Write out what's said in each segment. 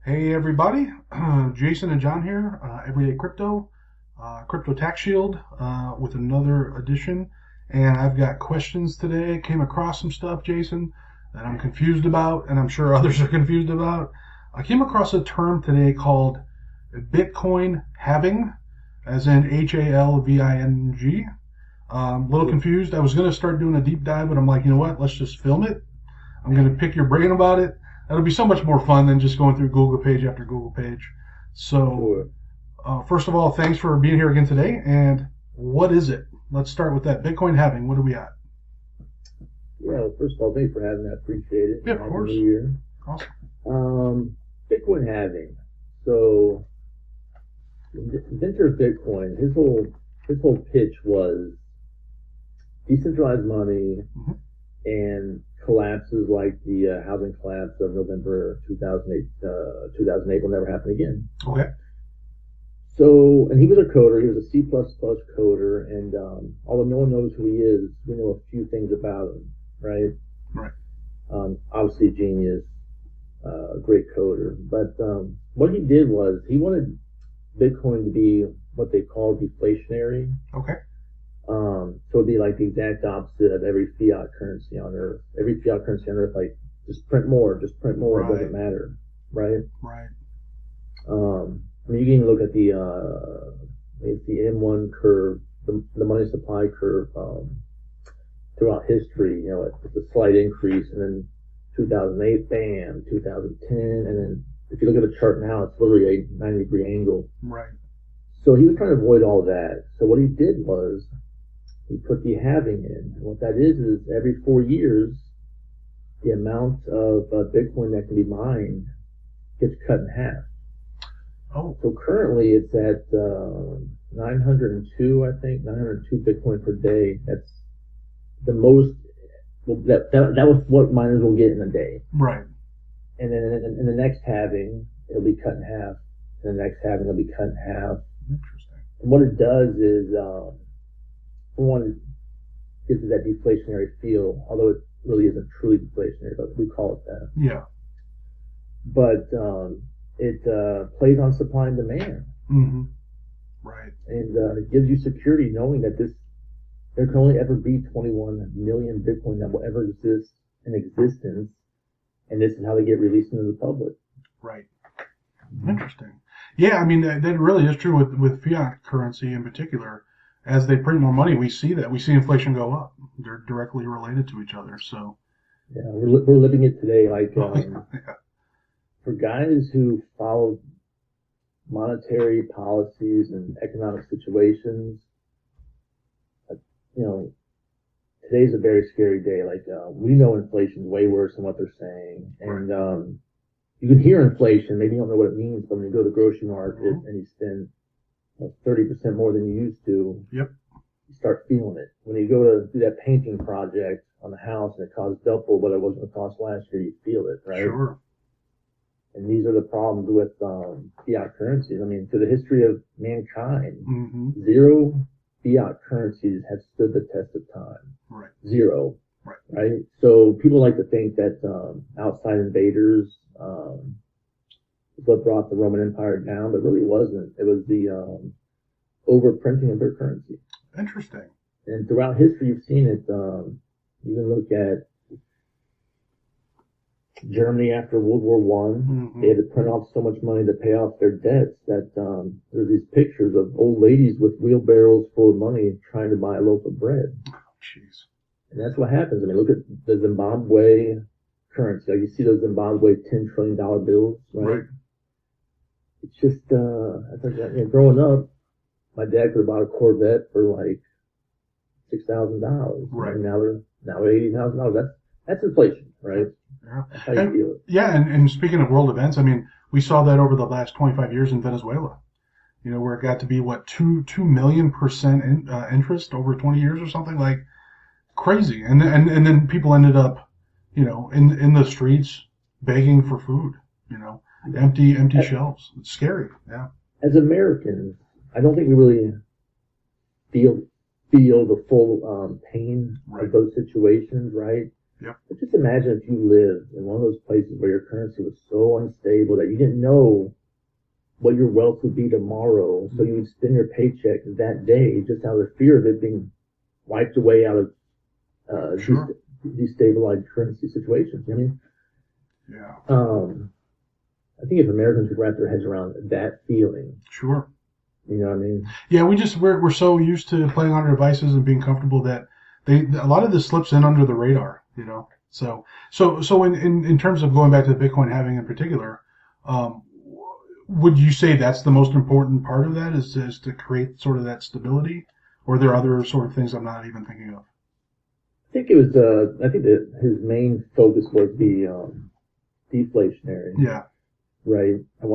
Hey everybody, Jason and John here, Everyday Crypto, Crypto Tax Shield, with another edition. And I've got questions today. Came across some stuff, Jason, that I'm confused about, and I'm sure others are confused about. I came across a term today called Bitcoin halving, as in Halving. A little confused. I was going to start doing a deep dive, but I'm like, you know what? Let's just film it. I'm going to pick your brain about it. That'll be so much more fun than just going through Google page after Google page. So, Sure. first of all, thanks for being here again today. And what is it? Let's start with that. Bitcoin halving. What are we at? Yeah, well, first of all, thanks for having me. I appreciate it. Yeah, of Happy course. New Year. Awesome. Bitcoin halving. So, the inventor of Bitcoin, his whole pitch was decentralized money Mm-hmm. and collapses like the housing collapse of November 2008. 2008 will never happen again. Okay. So, and he was a coder. He was a C++ coder, and although no one knows who he is, we know a few things about him, right? Right. Obviously a genius, great coder. But what he did was he wanted Bitcoin to be what they call deflationary. Okay. So it'd be like the exact opposite of every fiat currency on Earth. Every fiat currency on Earth, like just print more, it Right. doesn't matter, right? Right. I mean, you can even look at it's the M1 curve, the money supply curve throughout history. You know, it's a slight increase, and then 2008, bam, 2010, and then if you look at the chart now, it's literally a 90-degree angle. Right. So he was trying to avoid all that. So what he did was he put the halving in. And what that is every 4 years, the amount of Bitcoin that can be mined gets cut in half. Oh. So currently it's at 902, I think, 902 Bitcoin per day. That's the most. Well, that was what miners will get in a day. Right. And then in the next halving, it'll be cut in half. And the next halving, it'll be cut in half. Interesting. And what it does is, for one, it gives it that deflationary feel, although it really isn't truly deflationary, but we call it that. Yeah. But it plays on supply and demand. Mm-hmm. Right. And it gives you security knowing that there can only ever be 21 million Bitcoin that will ever exist in existence, and this is how they get released into the public. Right. Interesting. Yeah, I mean that really is true with fiat currency in particular. As they print more money, we see that. We see inflation go up. They're directly related to each other. So. Yeah, we're living it today. Like Yeah. for guys who follow monetary policies and economic situations, you know, today's a very scary day. Like we know inflation's way worse than what they're saying, and you can hear inflation. Maybe you don't know what it means, but when you go to the grocery market and you spend 30% more than you used to, Yep. you start feeling it. When you go to do that painting project on the house and it costs double what it was going to cost last year, you feel it, right? Sure. And these are the problems with fiat currencies. I mean, through the history of mankind, Mm-hmm. zero fiat currencies have stood the test of time. Right. Zero. Right. So people like to think that outside invaders is what brought the Roman Empire down, but really wasn't. It was the overprinting of their currency. Interesting. And throughout history, you've seen it. You can look at Germany after World War One. Mm-hmm. They had to print off so much money to pay off their debts that there's these pictures of old ladies with wheelbarrows full of money trying to buy a loaf of bread. Oh, jeez. And that's what happens. I mean, look at the Zimbabwe currency. Like you see those Zimbabwe $10 trillion bills, right? It's just, I think that, growing up, my dad could have bought a Corvette for like $6,000. Right. And now they're $80,000. That's inflation, right? Yeah. That's how you feel it. Yeah, and speaking of world events, I mean, we saw that over the last 25 years in Venezuela. You know, where it got to be what 2 million% interest over 20 years or something, like crazy. And then people ended up, you know, in the streets begging for food. You know, empty shelves. It's scary. Yeah. As Americans, I don't think we really feel the full pain Right. of those situations, right? Yep. But just imagine if you lived in one of those places where your currency was so unstable that you didn't know what your wealth would be tomorrow, so you would spend your paycheck that day just out of the fear of it being wiped away out of Sure. destabilized currency situations. You know what I Yeah. mean? I think if Americans could wrap their heads around that feeling, Sure. you know what I mean? Yeah, we're so used to playing on our devices and being comfortable that a lot of this slips in under the radar, you know. So in terms of going back to the Bitcoin halving in particular, um, would you say that's the most important part of that is to create sort of that stability, or are there other sort of things I'm not even thinking of? I think it was. I think that his main focus was the deflationary, Yeah. right? I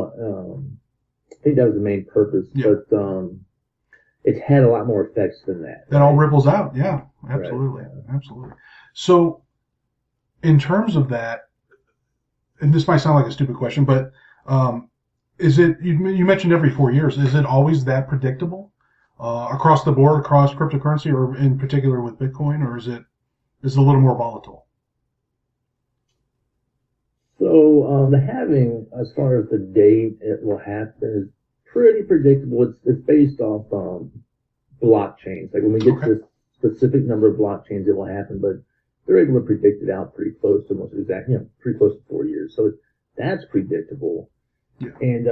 think that was the main purpose, Yeah. but it had a lot more effects than that. That all Right? ripples out. Yeah, Right. absolutely, absolutely. So in terms of that, and this might sound like a stupid question, but um, is it you mentioned every 4 years? Is it always that predictable across the board, across cryptocurrency, or in particular with Bitcoin, or is it a little more volatile? So the halving, as far as the date it will happen, is pretty predictable. It's based off blockchains. Like when we get Okay. to this specific number of blockchains, it will happen, but they're able to predict it out pretty close to almost exact, pretty close to 4 years. So that's predictable. Yeah. And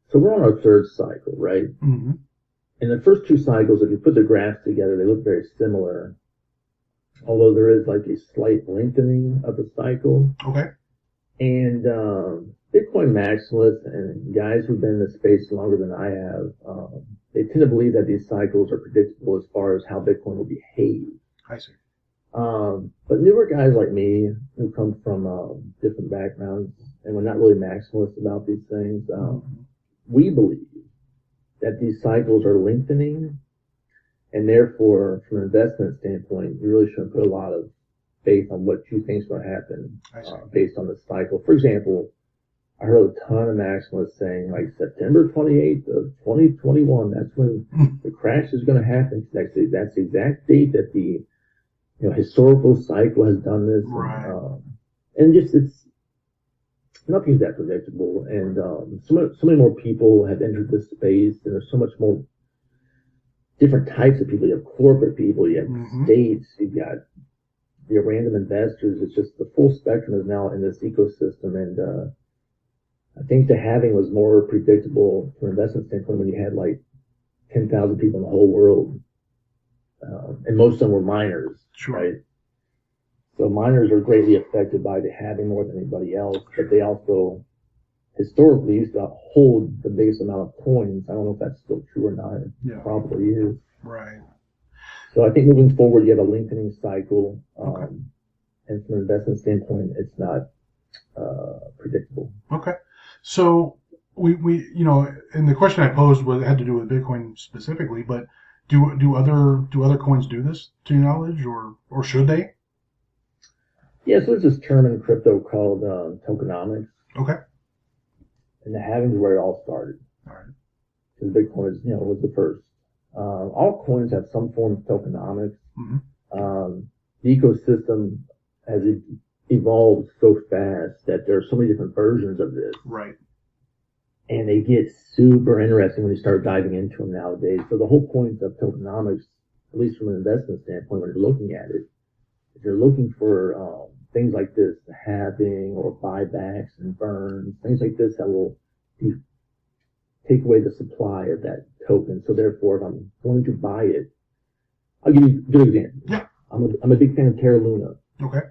so we're on our third cycle, right? Mm-hmm. In the first two cycles, if you put the graphs together, they look very similar, although there is like a slight lengthening of the cycle. Okay. And Bitcoin maximalists and guys who've been in this space longer than I have, they tend to believe that these cycles are predictable as far as how Bitcoin will behave. I see. But newer guys like me who come from different backgrounds and we're not really maximalists about these things, we believe that these cycles are lengthening, and therefore, from an investment standpoint, you really shouldn't put a lot of faith on what you think is going to happen based on the cycle. For example, I heard a ton of maximalists saying like September 28th of 2021, that's when the crash is going to happen. That's the exact date that the historical cycle has done this. Right. And just nothing's that predictable. And so many more people have entered this space, and there's so much more different types of people. You have corporate people, you have states, you've got your random investors. It's just the full spectrum is now in this ecosystem. And I think the halving was more predictable from an investment standpoint when you had like 10,000 people in the whole world. And most of them were miners, Sure. right? So miners are greatly affected by the halving more than anybody else, but they also historically used to hold the biggest amount of coins. I don't know if that's still true or not. It probably is. Right. So I think moving forward, you have a lengthening cycle. Okay. And from an investment standpoint, it's not predictable. Okay. So we and the question I posed had to do with Bitcoin specifically, but do other coins do this to your knowledge, or should they? Yeah, so there's this term in crypto called tokenomics. Okay. And the halving is where it all started. All right. Because Bitcoin was the first. All coins have some form of tokenomics. Mm-hmm. The ecosystem has evolved so fast that there are so many different versions of this. Right. And they get super interesting when you start diving into them nowadays. So the whole point of tokenomics, at least from an investment standpoint, when you're looking at it, if you're looking for things like this, the halving or buybacks and burns, things like this that will take away the supply of that token. So therefore, if I'm going to buy it, I'll give you a good example. Yeah. I'm a big fan of Terra Luna. Okay.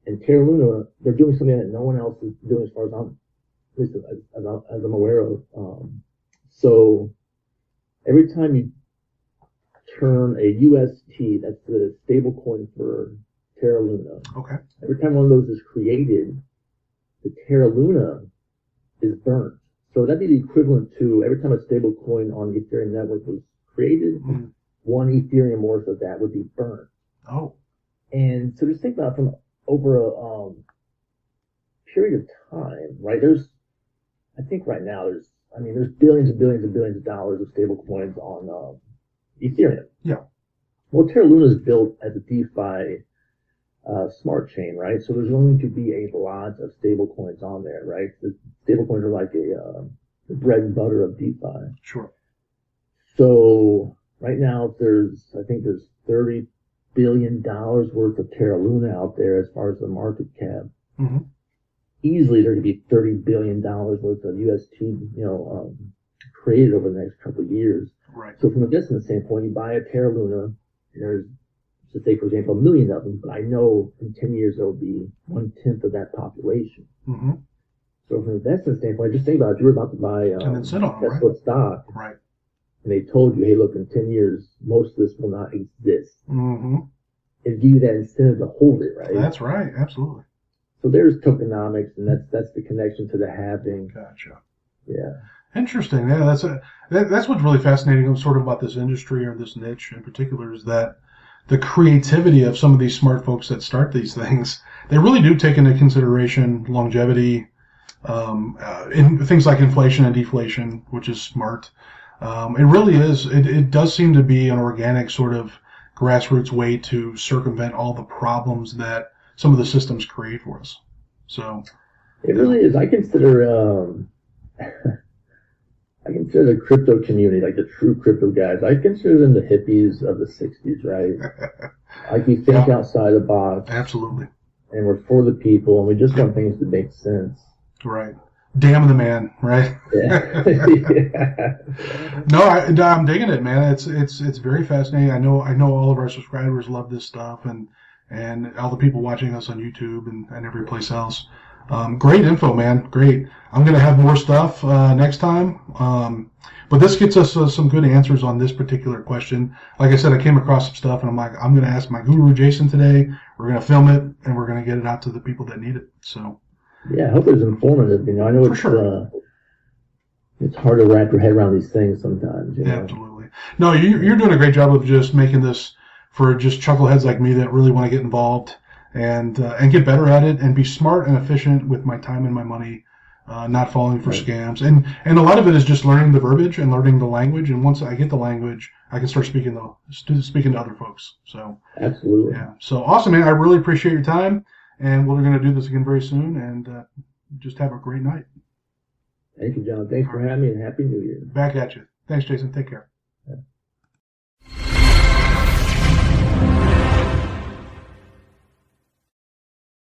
And Terra Luna, they're doing something that no one else is doing as far as at least as I'm aware of. So every time you turn a UST, that's the stable coin for Terra Luna. Okay. Every time one of those is created, the Terra Luna is burnt. So that'd be the equivalent to every time a stable coin on the Ethereum network was created, one Ethereum worth of that would be burnt. Oh. And so just think about it from over a period of time, right? I think right now there's billions and billions and billions of dollars of stable coins on Ethereum. Yeah. Well, Terra Luna is built as a DeFi smart chain, right? So there's going to be a lot of stable coins on there, right? The stable coins are like the bread and butter of DeFi. Sure. So right now I think there's $30 billion worth of Terra Luna out there as far as the market cap. Mm-hmm. Easily there could be $30 billion worth of UST, created over the next couple of years. Right. So from a business standpoint, you buy a Terra Luna, and there's, to say, for example, 1 million of them, but I know in 10 years there will be 1/10 of that population. Mm-hmm. So from an investment standpoint, just think about it. You were about to buy and then sit on them, Tesla right? stock, Right. and they told you, hey, look, in 10 years, most of this will not exist. Mm-hmm. It give you that incentive to hold it, right? That's right. Absolutely. So there's tokenomics, and that's the connection to the halving. Gotcha. Yeah. Interesting. Yeah, that's what's really fascinating sort of about this industry or this niche in particular is that the creativity of some of these smart folks that start these things, they really do take into consideration longevity, in things like inflation and deflation, which is smart. It really is. It does seem to be an organic sort of grassroots way to circumvent all the problems that some of the systems create for us. So it really is. I consider the crypto community, like the true crypto guys, I consider them the hippies of the 60s, right? Like we think outside the box. Absolutely. And we're for the people, and we just want things to make sense. Right. Damn the man, right? Yeah. Yeah. No, I'm digging it, man. It's very fascinating. I know all of our subscribers love this stuff, and all the people watching us on YouTube and every place else. Great info, man. Great. I'm going to have more stuff next time. But this gets us some good answers on this particular question. Like I said, I came across some stuff, and I'm like, I'm going to ask my guru, Jason, today. We're going to film it, and we're going to get it out to the people that need it. So. Yeah, I hope it's informative. I know it's hard to wrap your head around these things sometimes. Yeah, absolutely. No, you're doing a great job of just making this for just chuckleheads like me that really want to get involved and get better at it and be smart and efficient with my time and my money, not falling for scams. And a lot of it is just learning the verbiage and learning the language. And once I get the language, I can start speaking to other folks. So absolutely. Yeah. So awesome, man. I really appreciate your time. And we're going to do this again very soon. And just have a great night. Thank you, John. Thanks for having me, and Happy New Year. Back at you. Thanks, Jason. Take care.